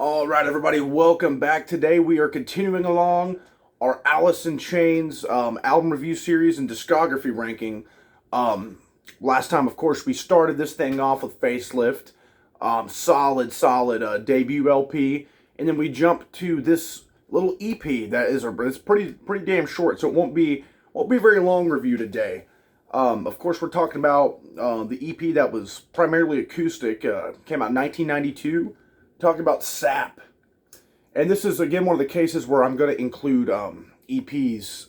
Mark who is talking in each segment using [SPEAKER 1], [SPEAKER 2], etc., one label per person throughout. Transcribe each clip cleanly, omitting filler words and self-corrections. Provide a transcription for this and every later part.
[SPEAKER 1] All right, everybody, welcome back. Today we are continuing along our Alice in Chains album review series and discography ranking. Um, Last time, of course, we started this thing off with Facelift, solid debut LP, and then we jumped to this little EP that is it's pretty damn short, so it won't be a very long review today. Of course, we're talking about the EP that was primarily acoustic, came out in 1992. Talking about Sap. And this is, again, one of the cases where I'm going to include EPs,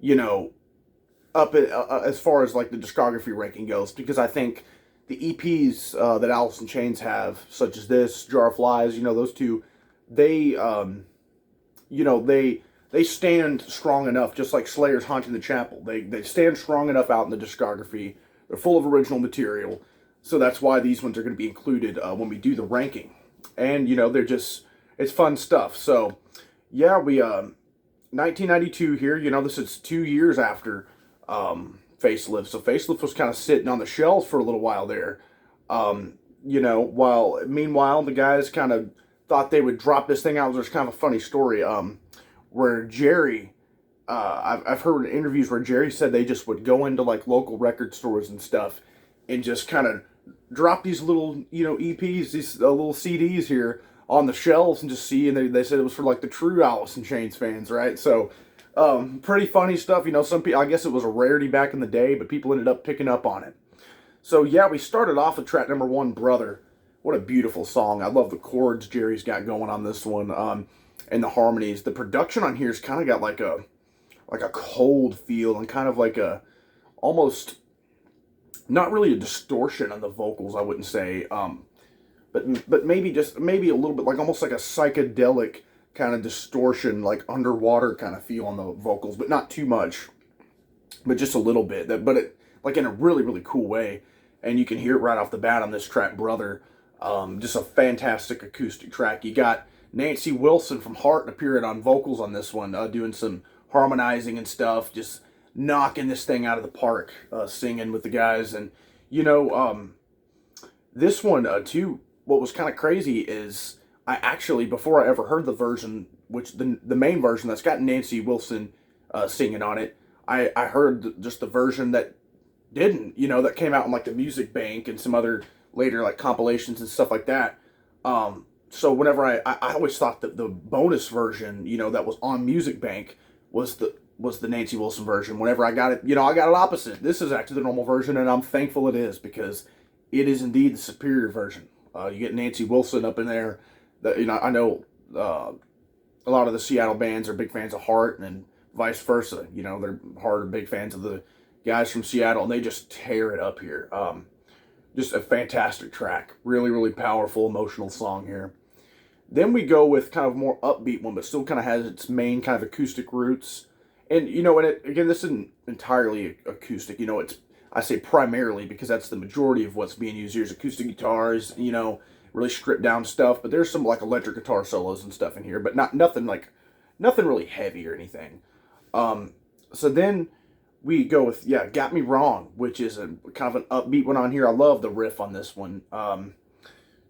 [SPEAKER 1] you know, as far as like the discography ranking goes, because I think the EPs that Alice in Chains have, such as this, Jar of Flies, those two, they, they stand strong enough, just like Slayer's Haunting the Chapel. They stand strong enough out in the discography. They're full of original material. So that's why these ones are going to be included when we do the ranking. And, it's fun stuff. So, yeah, 1992 here, this is 2 years after Facelift. So Facelift was kind of sitting on the shelves for a little while there. Meanwhile, the guys kind of thought they would drop this thing out. There's kind of a funny story where Jerry, I've heard interviews where Jerry said they just would go into like local record stores and stuff and just kind of drop these little, EPs, these little CDs here on the shelves and just see, and they said it was for like the true Alice in Chains fans, right? So, pretty funny stuff. Some people, I guess it was a rarity back in the day, but people ended up picking up on it. So yeah, we started off with track number 1, Brother. What a beautiful song. I love the chords Jerry's got going on this one, and the harmonies. The production on here's kind of got like a cold feel and kind of like a almost not really a distortion on the vocals, I wouldn't say, but maybe a little bit like almost like a psychedelic kind of distortion, like underwater kind of feel on the vocals, but not too much, but just a little bit. But it like in a really cool way, and you can hear it right off the bat on this track, Brother. Just a fantastic acoustic track. You got Nancy Wilson from Heart appearing on vocals on this one, doing some harmonizing and stuff, just knocking this thing out of the park, singing with the guys. And this one too, what was kind of crazy is I actually, before I ever heard the version, which the main version that's got Nancy Wilson singing on it, I heard just the version that didn't, that came out in like the Music Bank and some other later like compilations and stuff like that. So whenever I always thought that the bonus version, that was on Music Bank was the Nancy Wilson version. Whenever I got it, I got it opposite. This is actually the normal version, and I'm thankful it is, because it is indeed the superior version. You get Nancy Wilson up in there. I know a lot of the Seattle bands are big fans of Heart, and vice versa. They're Heart are big fans of the guys from Seattle, and they just tear it up here. Just a fantastic track. Really powerful, emotional song here. Then we go with kind of a more upbeat one, but still kind of has its main kind of acoustic roots. And, again, this isn't entirely acoustic. I say primarily because that's the majority of what's being used here is acoustic guitars, really stripped down stuff. But there's some, like, electric guitar solos and stuff in here, but nothing really heavy or anything. So then we go with, Got Me Wrong, which is a kind of an upbeat one on here. I love the riff on this one.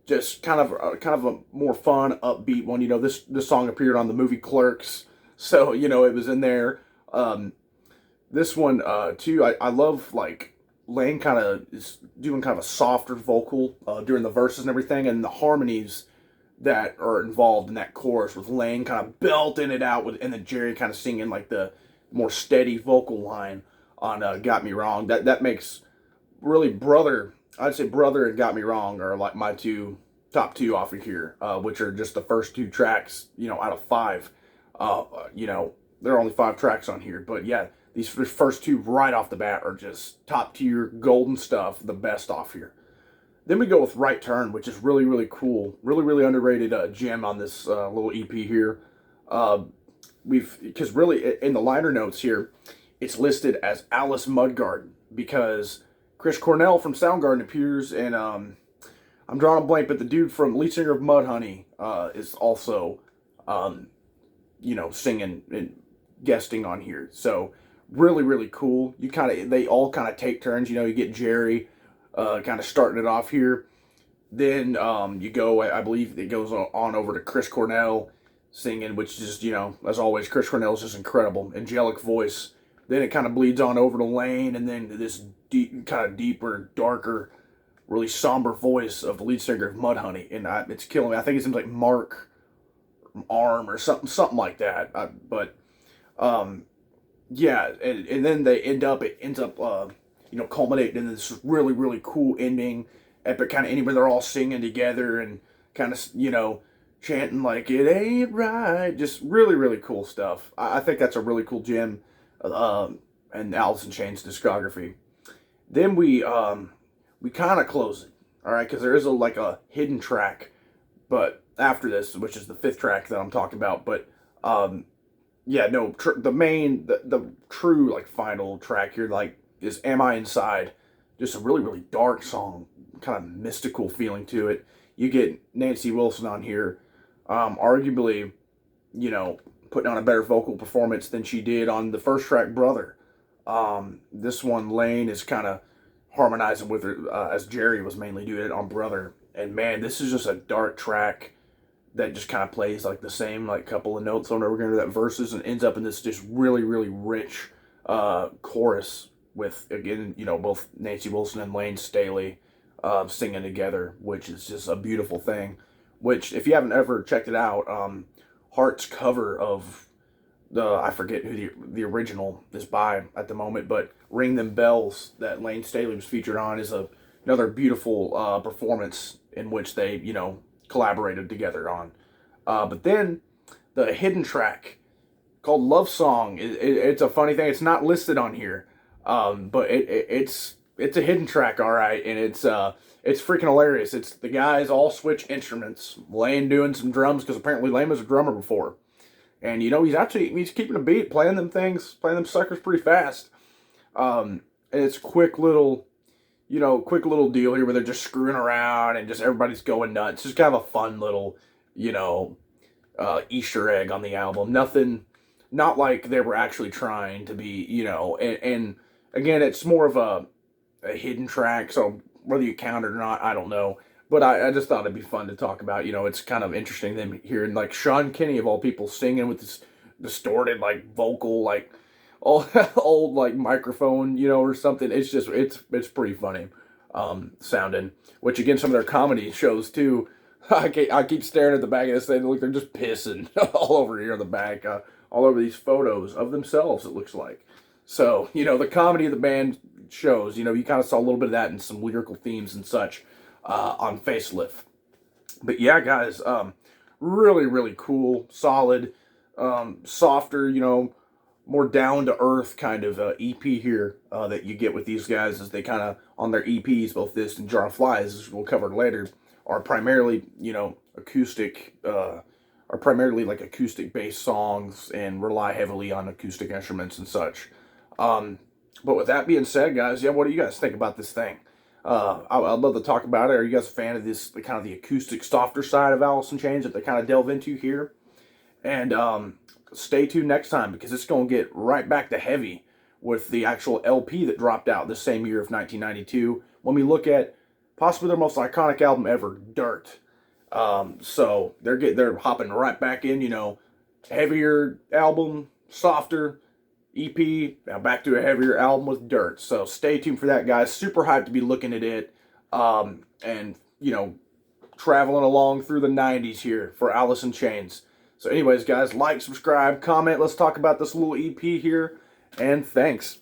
[SPEAKER 1] Just kind of a more fun, upbeat one. This song appeared on the movie Clerks, so it was in there. This one too, I love, like, Lane kind of is doing kind of a softer vocal during the verses and everything, and the harmonies that are involved in that chorus with Lane kind of belting it out and then Jerry kind of singing like the more steady vocal line on Got Me Wrong. That makes really Brother. I'd say Brother and Got Me Wrong are like my top two off of here, which are just the first 2 tracks, out of 5. There are only 5 tracks on here, but yeah, these first 2 right off the bat are just top tier, golden stuff, the best off here. Then we go with Right Turn, which is really cool, really underrated gem on this little EP here. Because really in the liner notes here, it's listed as Alice Mudgarden because Chris Cornell from Soundgarden appears, and I'm drawing a blank, but the dude from lead singer of Mudhoney is also, singing and guesting on here. So really cool. They all kind of take turns. You get Jerry kind of starting it off here. Then you go, I believe it goes on over to Chris Cornell singing, which is, as always, Chris Cornell's just incredible, angelic voice. Then it kind of bleeds on over to Lane, and then this deep, kind of deeper, darker, really somber voice of the lead singer of Mudhoney, and it's killing me. I think his name's like Mark Arm or something like that. But yeah, and then it ends up culminating in this really really cool ending, epic kind of ending where they're all singing together and kind of chanting like it ain't right, just really really cool stuff. I think that's a really cool gem, in Alice in Chains discography. Then we kind of close it, all right, because there is a hidden track, but after this, which is the fifth track that I'm talking about. But yeah, no, the true like final track here is "Am I Inside?" Just a really really dark song, kind of mystical feeling to it. You get Nancy Wilson on here, arguably, putting on a better vocal performance than she did on the first track, "Brother." This one, Lane is kind of harmonizing with her, as Jerry was mainly doing it on "Brother." And man, this is just a dark track that just kind of plays like the same like couple of notes over and over again, that verses, and ends up in this just really really rich chorus with, again, both Nancy Wilson and Lane Staley singing together, which is just a beautiful thing. Which, if you haven't ever checked it out, Heart's cover of I forget who the original is by at the moment, but "Ring Them Bells" that Lane Staley was featured on is another beautiful performance in which they collaborated together on. But then the hidden track called "Love Song," it's a funny thing. It's not listed on here, but it's a hidden track, all right, and it's freaking hilarious. It's the guys all switch instruments. Lane doing some drums because apparently Lane was a drummer before, and he's keeping a beat, playing them suckers pretty fast. And it's quick little deal here where they're just screwing around and just everybody's going nuts. Just kind of a fun little, Easter egg on the album. Nothing, not like they were actually trying to be, and again, it's more of a hidden track, so whether you count it or not, I don't know. But I just thought it'd be fun to talk about. It's kind of interesting them hearing like Sean Kinney of all people singing with this distorted like vocal, like old like microphone, or something. It's just it's pretty funny sounding. Which, again, some of their comedy shows too. I keep staring at the back of this thing. Look, they're just pissing all over here in the back, all over these photos of themselves, it looks like. So the comedy of the band shows. You kind of saw a little bit of that in some lyrical themes and such on Facelift. But yeah, guys, really really cool, solid, softer, more down to earth kind of EP here that you get with these guys, as they kind of on their EPs, both this and Jar of Flies, as we'll cover later, are primarily acoustic, are primarily like acoustic based songs and rely heavily on acoustic instruments and such. But with that being said, guys, yeah, what do you guys think about this thing? I'd love to talk about it. Are you guys a fan of this, the kind of the acoustic, softer side of Alice in Chains that they kind of delve into here? And stay tuned next time, because it's going to get right back to heavy with the actual LP that dropped out this same year of 1992, when we look at possibly their most iconic album ever, Dirt. So they're hopping right back in, heavier album, softer EP, now back to a heavier album with Dirt. So stay tuned for that, guys. Super hyped to be looking at it, and traveling along through the 90s here for Alice in Chains. So anyways, guys, like, subscribe, comment. Let's talk about this little EP here, and thanks.